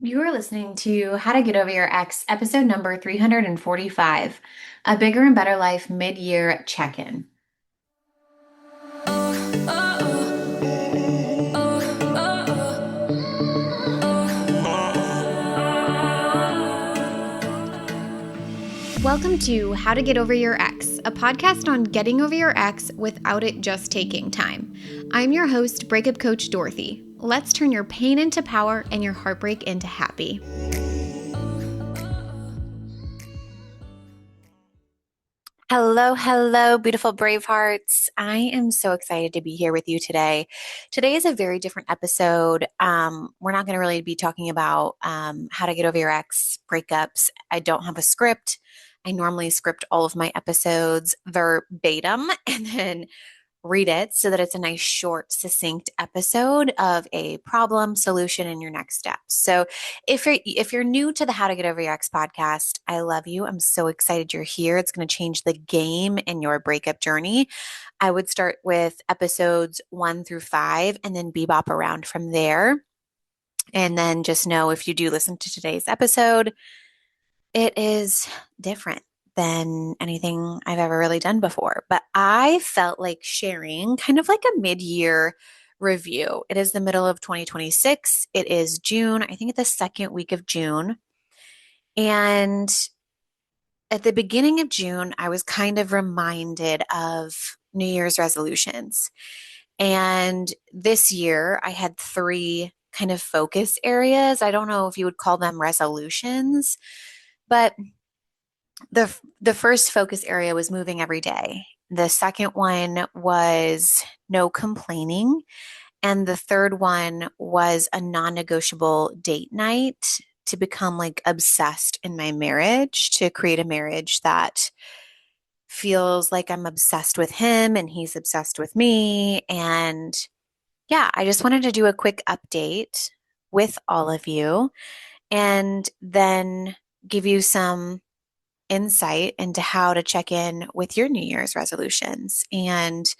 You are listening to How to Get Over Your Ex, episode number 345, A Bigger and Better Life Mid-Year Check-In. Welcome to How to Get Over Your Ex, a podcast on getting over your ex without it just taking time. I'm your host, breakup coach Dorothy. Let's turn your pain into power and your heartbreak into happy. Hello, beautiful brave hearts. I am so excited to be here with you today. Today is a very different episode. We're not going to really be talking about how to get over your ex breakups. I don't have a script. I normally script all of my episodes verbatim and then read it so that it's a nice, short, succinct episode of a problem, solution, and your next steps. So, if you're new to the How to Get Over Your Ex podcast, I love you. I'm so excited you're here. It's going to change the game in your breakup journey. I would start with episodes 1 through 5, and then bebop around from there. And then just know if you do listen to today's episode, it is different than anything I've ever really done before. But I felt like sharing kind of like a mid-year review. It is the middle of 2026. It is June. I think it's the second week of June. And at the beginning of June, I was kind of reminded of New Year's resolutions. And this year, I had three kind of focus areas. I don't know if you would call them resolutions, but the first focus area was moving every day. The second one was no complaining. And the third one was a non-negotiable date night to become like obsessed in my marriage, to create a marriage that feels like I'm obsessed with him and he's obsessed with me. And yeah, I just wanted to do a quick update with all of you and then give you some insight into how to check in with your New Year's resolutions and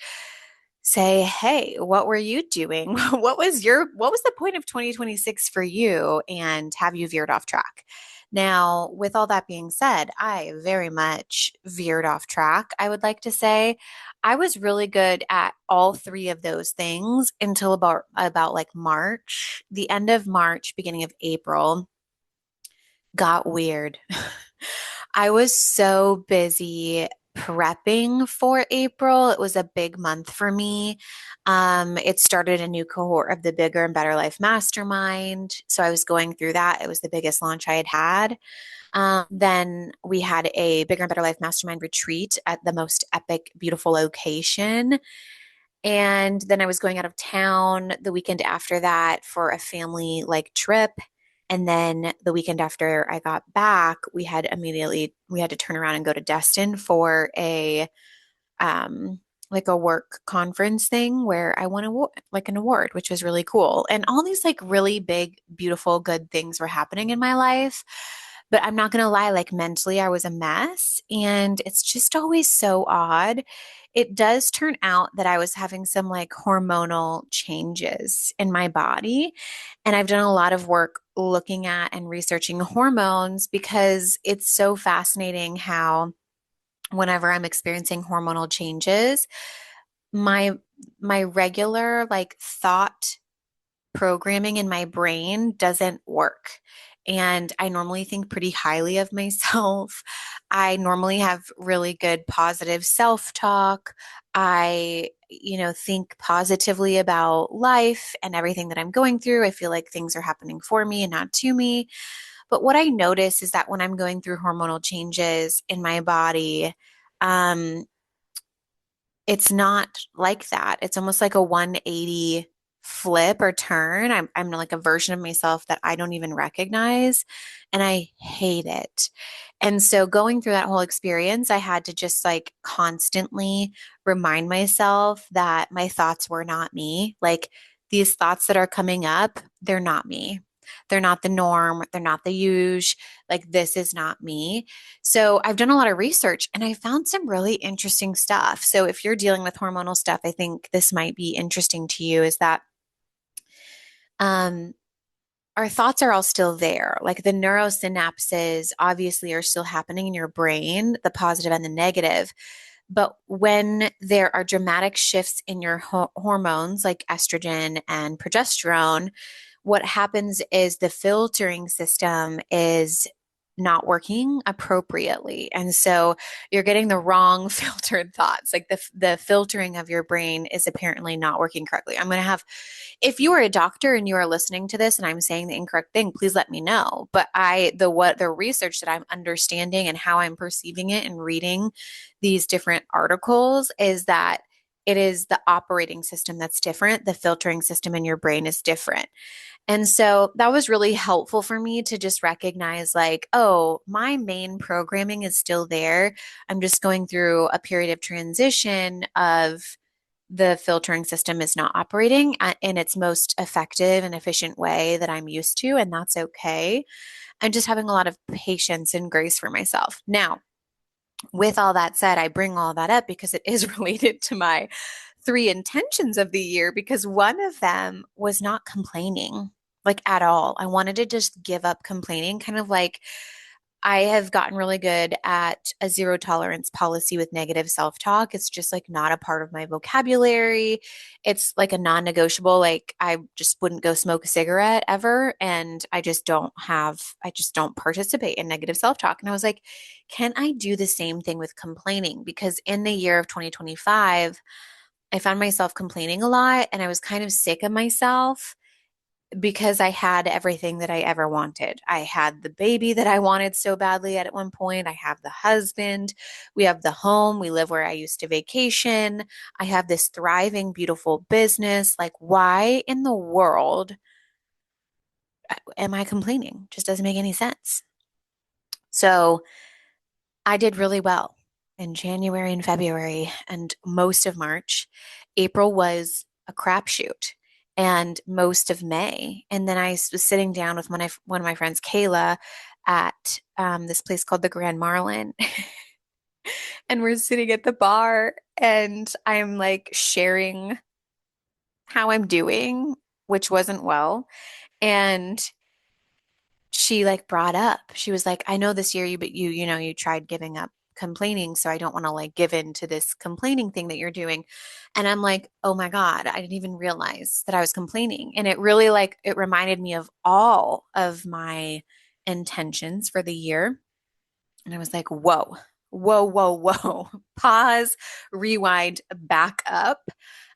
say, hey, what were you doing? What was the point of 2026 for you? And have you veered off track? Now, with all that being said, I very much veered off track. I would like to say I was really good at all three of those things until about like March, the end of March, beginning of April got weird. I was so busy prepping for April. It was a big month for me. It started a new cohort of the Bigger and Better Life Mastermind. So I was going through that. It was the biggest launch I had had. Then we had a Bigger and Better Life Mastermind retreat at the most epic, beautiful location. And then I was going out of town the weekend after that for a family like trip. And then the weekend after I got back, we had to turn around and go to Destin for a like a work conference thing where I won like an award, which was really cool. And all these like really big, beautiful, good things were happening in my life. But I'm not going to lie, like mentally, I was a mess. And it's just always so odd. It does turn out that I was having some like hormonal changes in my body. And I've done a lot of work looking at and researching hormones because it's so fascinating how whenever I'm experiencing hormonal changes, my my regular like thought programming in my brain doesn't work. And I normally think pretty highly of myself. I normally have really good positive self-talk. Think positively about life and everything that I'm going through. I feel like things are happening for me and not to me. But what I notice is that when I'm going through hormonal changes in my body, um, it's not like that. It's almost like a 180 flip or turn. I'm like a version of myself that I don't even recognize, and I hate it. And so going through that whole experience, I had to just like constantly remind myself that my thoughts were not me. Like these thoughts that are coming up, they're not me. They're not the norm. They're not the usual. Like this is not me. So I've done a lot of research and I found some really interesting stuff. So if you're dealing with hormonal stuff, I think this might be interesting to you is that um, our thoughts are all still there. Like the neurosynapses obviously are still happening in your brain, the positive and the negative. But when there are dramatic shifts in your hormones like estrogen and progesterone, what happens is the filtering system is not working appropriately. And so you're getting the wrong filtered thoughts. Like the filtering of your brain is apparently not working correctly. I'm going to have if you are a doctor and you are listening to this and I'm saying the incorrect thing, please let me know. But the research that I'm understanding and how I'm perceiving it and reading these different articles is that it is the operating system that's different. The filtering system in your brain is different. And so that was really helpful for me to just recognize, like, oh, my main programming is still there. I'm just going through a period of transition of the filtering system is not operating in its most effective and efficient way that I'm used to, and that's okay. I'm just having a lot of patience and grace for myself. Now, with all that said, I bring all that up because it is related to my three intentions of the year, because one of them was not complaining like at all. I wanted to just give up complaining, kind of like I have gotten really good at a zero tolerance policy with negative self talk. It's just like not a part of my vocabulary. It's like a non negotiable. Like I just wouldn't go smoke a cigarette ever. And I just don't participate in negative self talk. And I was like, can I do the same thing with complaining? Because in the year of 2025, I found myself complaining a lot and I was kind of sick of myself because I had everything that I ever wanted. I had the baby that I wanted so badly at one point. I have the husband. We have the home. We live where I used to vacation. I have this thriving, beautiful business. Like, why in the world am I complaining? Just doesn't make any sense. So I did really well in January and February and most of March. April was a crapshoot and most of May. And then I was sitting down with one of my friends, Kayla, at this place called the Grand Marlin. And we're sitting at the bar and I'm like sharing how I'm doing, which wasn't well. And she like brought up, she was like, I know this year you tried giving up complaining. So I don't want to like give in to this complaining thing that you're doing. And I'm like, oh my God, I didn't even realize that I was complaining. And it really like, it reminded me of all of my intentions for the year. And I was like, whoa, whoa, whoa, whoa. Pause, rewind, back up.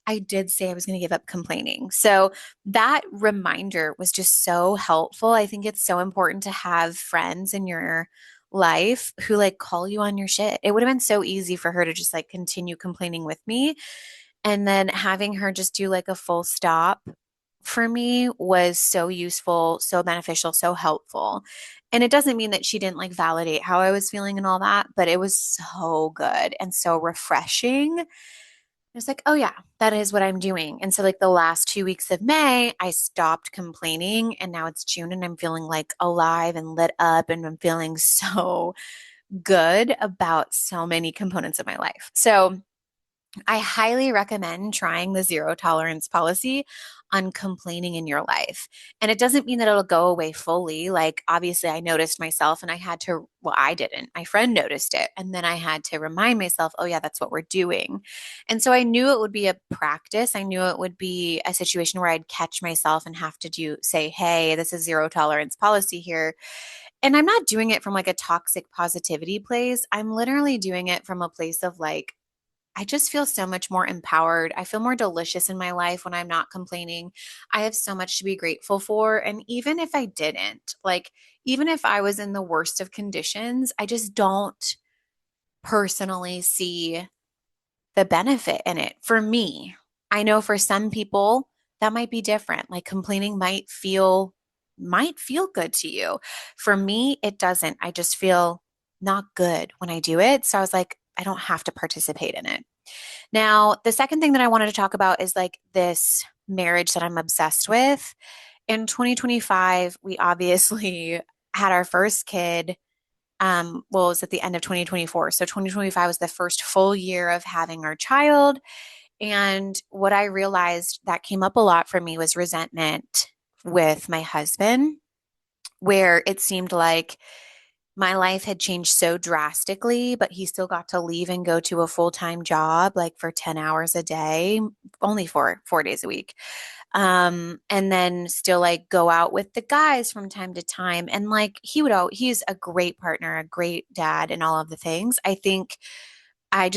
I did say I was going to give up complaining. So that reminder was just so helpful. I think it's so important to have friends in your life who like call you on your shit. It would have been so easy for her to just like continue complaining with me. And then having her just do like a full stop for me was so useful, so beneficial, so helpful. And it doesn't mean that she didn't like validate how I was feeling and all that, but it was so good and so refreshing. It was like, oh yeah, that is what I'm doing. And so like the last 2 weeks of May, I stopped complaining and now it's June and I'm feeling like alive and lit up and I'm feeling so good about so many components of my life. So I highly recommend trying the zero tolerance policy on complaining in your life. And it doesn't mean that it'll go away fully. Like, obviously, I noticed myself and I had to, well, I didn't. My friend noticed it. And then I had to remind myself, oh, yeah, that's what we're doing. And so I knew it would be a practice. I knew it would be a situation where I'd catch myself and have to say, hey, this is zero tolerance policy here. And I'm not doing it from like a toxic positivity place. I'm literally doing it from a place of like, I just feel so much more empowered. I feel more delicious in my life when I'm not complaining. I have so much to be grateful for. And even if I didn't, like, even if I was in the worst of conditions, I just don't personally see the benefit in it for me. I know for some people that might be different. Like complaining might feel good to you. For me, it doesn't. I just feel not good when I do it. So I was like, I don't have to participate in it. Now, the second thing that I wanted to talk about is like this marriage that I'm obsessed with. In 2025, we obviously had our first kid. Well, it was at the end of 2024. So 2025 was the first full year of having our child. And what I realized that came up a lot for me was resentment with my husband, where it seemed like my life had changed so drastically, but he still got to leave and go to a full-time job, like for 10 hours a day, only four days a week. And then still like go out with the guys from time to time. And like he's a great partner, a great dad, and all of the things. I think I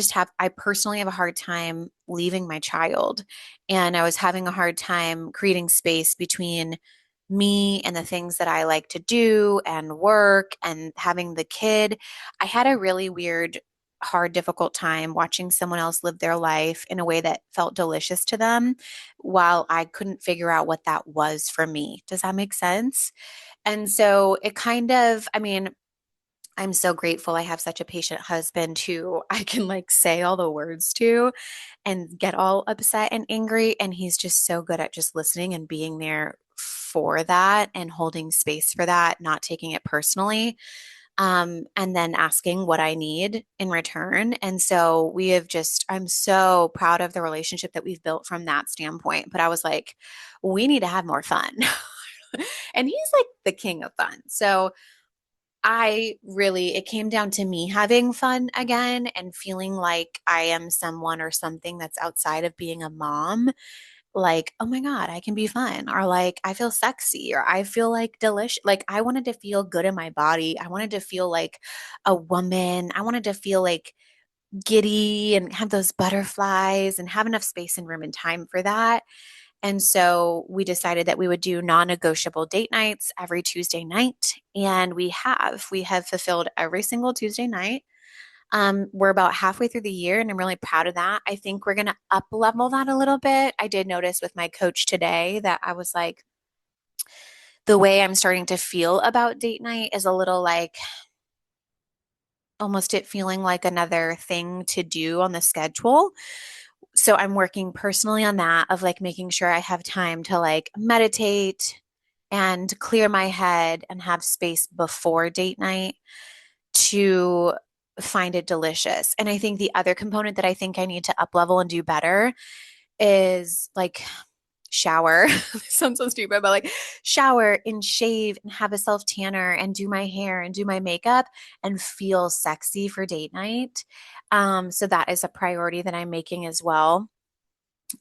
personally have a hard time leaving my child. And I was having a hard time creating space between me and the things that I like to do and work and having the kid. I had a really weird, hard, difficult time watching someone else live their life in a way that felt delicious to them while I couldn't figure out what that was for me. Does that make sense? And so it kind of, I mean, I'm so grateful I have such a patient husband who I can like say all the words to and get all upset and angry. And he's just so good at just listening and being there for that and holding space for that, not taking it personally. And then asking what I need in return. And so I'm so proud of the relationship that we've built from that standpoint. But I was like, we need to have more fun. And he's like the king of fun. So it came down to me having fun again and feeling like I am someone or something that's outside of being a mom. Like, oh my God, I can be fun. Or like, I feel sexy or I feel like delicious. Like, I wanted to feel good in my body. I wanted to feel like a woman. I wanted to feel like giddy and have those butterflies and have enough space and room and time for that. And so we decided that we would do non-negotiable date nights every Tuesday night. And we have fulfilled every single Tuesday night. We're about halfway through the year and I'm really proud of that. I think we're going to up level that a little bit. I did notice with my coach today that I was like, the way I'm starting to feel about date night is a little like almost it feeling like another thing to do on the schedule. So I'm working personally on that of like making sure I have time to like meditate and clear my head and have space before date night to find it delicious. And I think the other component that I think I need to up level and do better is like shower. Sounds so stupid, but like shower and shave and have a self tanner and do my hair and do my makeup and feel sexy for date night. So that is a priority that I'm making as well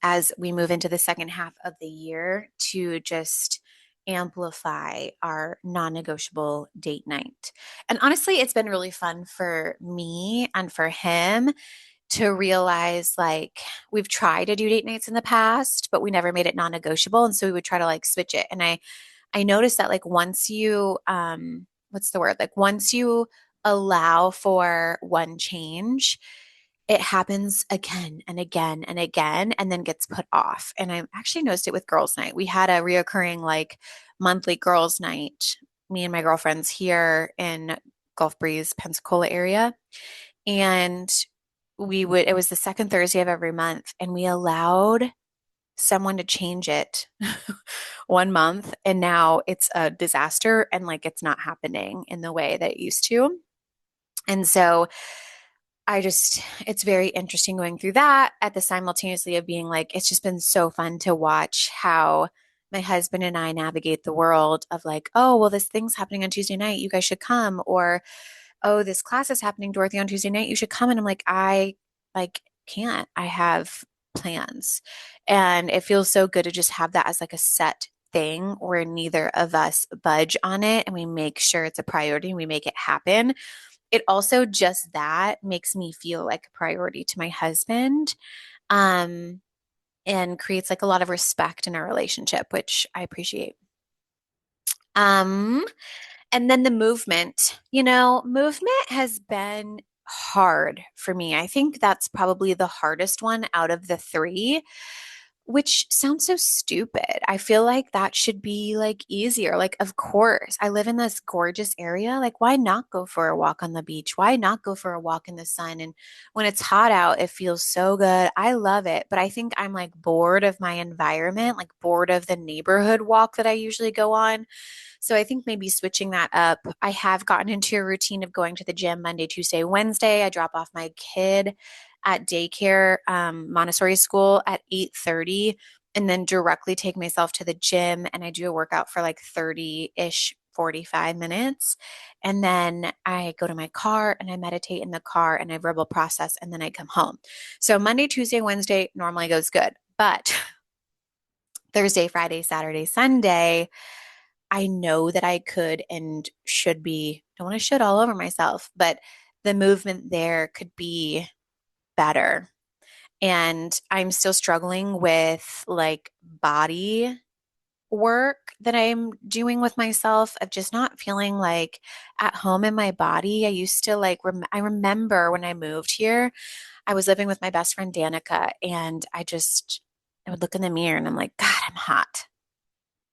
as we move into the second half of the year to just amplify our non negotiable date night. And honestly, it's been really fun for me and for him to realize like we've tried to do date nights in the past, but we never made it non negotiable. And so we would try to like switch it. And I noticed that like once you, what's the word? Like once you allow for one change, it happens again and again and again and then gets put off. And I actually noticed it with girls' night. We had a reoccurring like monthly girls' night, me and my girlfriends here in Gulf Breeze, Pensacola area. And it was the second Thursday of every month, and we allowed someone to change it 1 month. And now it's a disaster and like it's not happening in the way that it used to. And so it's very interesting going through that at the simultaneously of being like, it's just been so fun to watch how my husband and I navigate the world of like, oh, well, this thing's happening on Tuesday night. You guys should come. Or, oh, this class is happening, Dorothy, on Tuesday night. You should come. And I'm like, I like can't. I have plans. And it feels so good to just have that as like a set thing where neither of us budge on it and we make sure it's a priority and we make it happen. It also just that makes me feel like a priority to my husband, um, and creates like a lot of respect in our relationship, which I appreciate. Um, and then the movement, movement has been hard for me. I think that's probably the hardest one out of the three, which sounds so stupid. I feel like that should be like easier. Like, of course, I live in this gorgeous area. Like, why not go for a walk on the beach? Why not go for a walk in the sun? And when it's hot out, it feels so good. I love it. But I think I'm like bored of my environment, like bored of the neighborhood walk that I usually go on. So I think maybe switching that up. I have gotten into a routine of going to the gym Monday, Tuesday, Wednesday. I drop off my kid at daycare, Montessori school at 8:30. and then directly take myself to the gym and I do a workout for like 30-ish, 45 minutes. And then I go to my car and I meditate in the car and I verbal process and then I come home. So Monday, Tuesday, Wednesday normally goes good. But Thursday, Friday, Saturday, Sunday, I know that I could and should be, don't want to shit all over myself, but the movement there could be better. And I'm still struggling with like body work that I'm doing with myself of just not feeling like at home in my body. I used to like, I remember when I moved here, I was living with my best friend Danica, and I would look in the mirror and I'm like, God, I'm hot.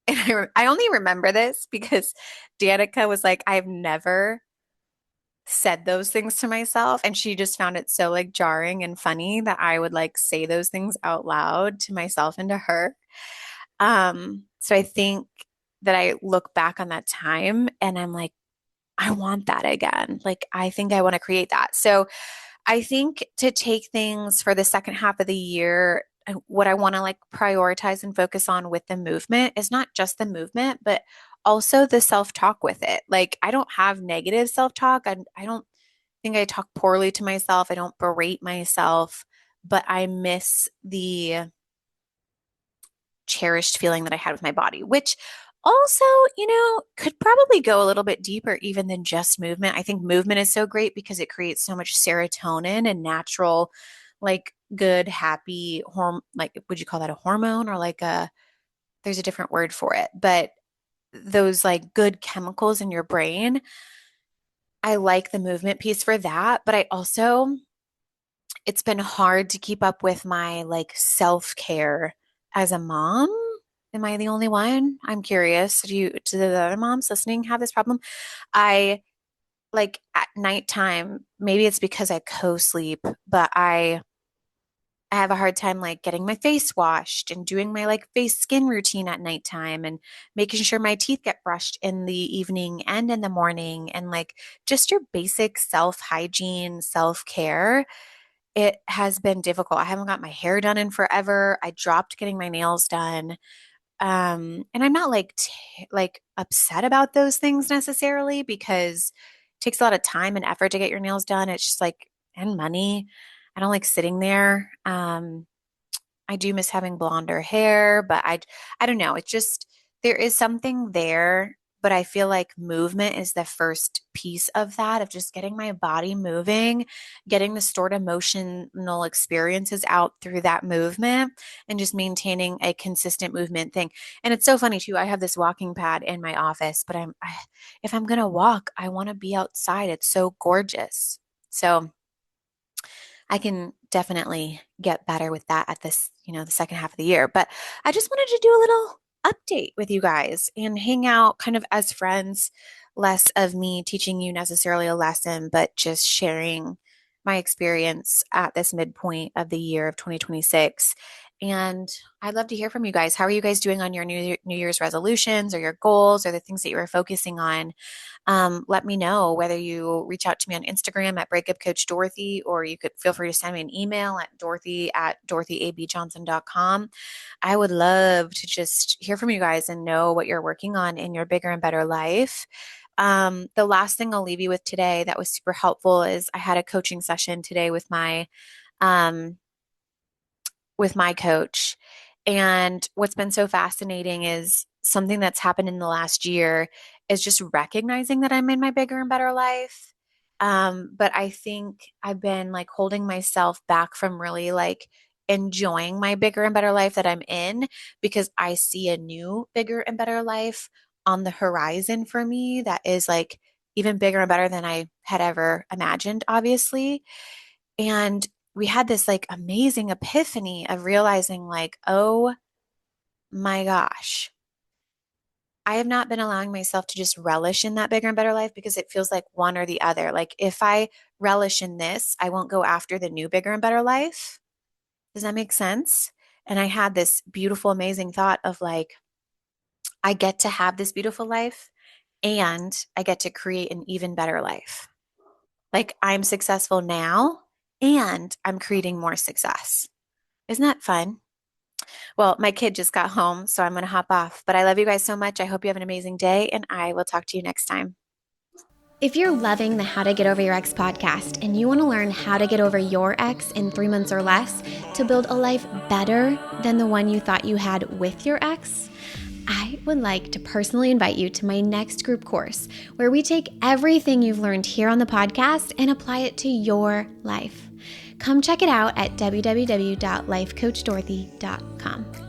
And I only remember this because Danica was like, I've never said those things to myself. And she just found it so like jarring and funny that I would like say those things out loud to myself and to her. So I think that I look back on that time and I'm like, I want that again. Like, I think I want to create that. So I think to take things for the second half of the year, what I want to like prioritize and focus on with the movement is not just the movement, but also the self-talk with it. Like, I don't have negative self-talk. I don't think I talk poorly to myself. I don't berate myself, but I miss the cherished feeling that I had with my body, which also, could probably go a little bit deeper even than just movement. I think movement is so great because it creates so much serotonin and natural, like good, happy like, would you call that a hormone or like there's a different word for it, but those like good chemicals in your brain. I like the movement piece for that, but I also, it's been hard to keep up with my like self-care as a mom. Am I the only one? I'm curious. Do the other moms listening have this problem? I like at nighttime, maybe it's because I co-sleep, but I have a hard time like getting my face washed and doing my like face skin routine at nighttime and making sure my teeth get brushed in the evening and in the morning and like just your basic self hygiene, self care. It has been difficult. I haven't got my hair done in forever. I dropped getting my nails done. And I'm not like like upset about those things necessarily because it takes a lot of time and effort to get your nails done. It's just like and money. I don't like sitting there. I do miss having blonder hair, but I don't know. It's just there is something there, but I feel like movement is the first piece of that, of just getting my body moving, getting the stored emotional experiences out through that movement, and just maintaining a consistent movement thing. And it's so funny too. I have this walking pad in my office, but if I'm gonna walk, I want to be outside. It's so gorgeous. So I can definitely get better with that at this, the second half of the year. But I just wanted to do a little update with you guys and hang out kind of as friends, less of me teaching you necessarily a lesson, but just sharing my experience at this midpoint of the year of 2026. And I'd love to hear from you guys. How are you guys doing on your New Year's resolutions or your goals or the things that you were focusing on? Let me know whether you reach out to me on Instagram at Breakup Coach Dorothy, or you could feel free to send me an email at dorothy@dorothyabjohnson.com. I would love to just hear from you guys and know what you're working on in your bigger and better life. The last thing I'll leave you with today that was super helpful is I had a coaching session today um, with my coach. And what's been so fascinating is something that's happened in the last year is just recognizing that I'm in my bigger and better life. But I think I've been like holding myself back from really like enjoying my bigger and better life that I'm in because I see a new bigger and better life on the horizon for me that is like even bigger and better than I had ever imagined, obviously. And we had this like amazing epiphany of realizing, like, oh my gosh, I have not been allowing myself to just relish in that bigger and better life because it feels like one or the other. Like, if I relish in this, I won't go after the new bigger and better life. Does that make sense? And I had this beautiful, amazing thought of like, I get to have this beautiful life and I get to create an even better life. Like, I'm successful now and I'm creating more success. Isn't that fun? Well, my kid just got home, so I'm going to hop off. But I love you guys so much. I hope you have an amazing day, and I will talk to you next time. If you're loving the How to Get Over Your Ex podcast and you want to learn how to get over your ex in 3 months or less to build a life better than the one you thought you had with your ex, I would like to personally invite you to my next group course where we take everything you've learned here on the podcast and apply it to your life. Come check it out at www.lifecoachdorothy.com.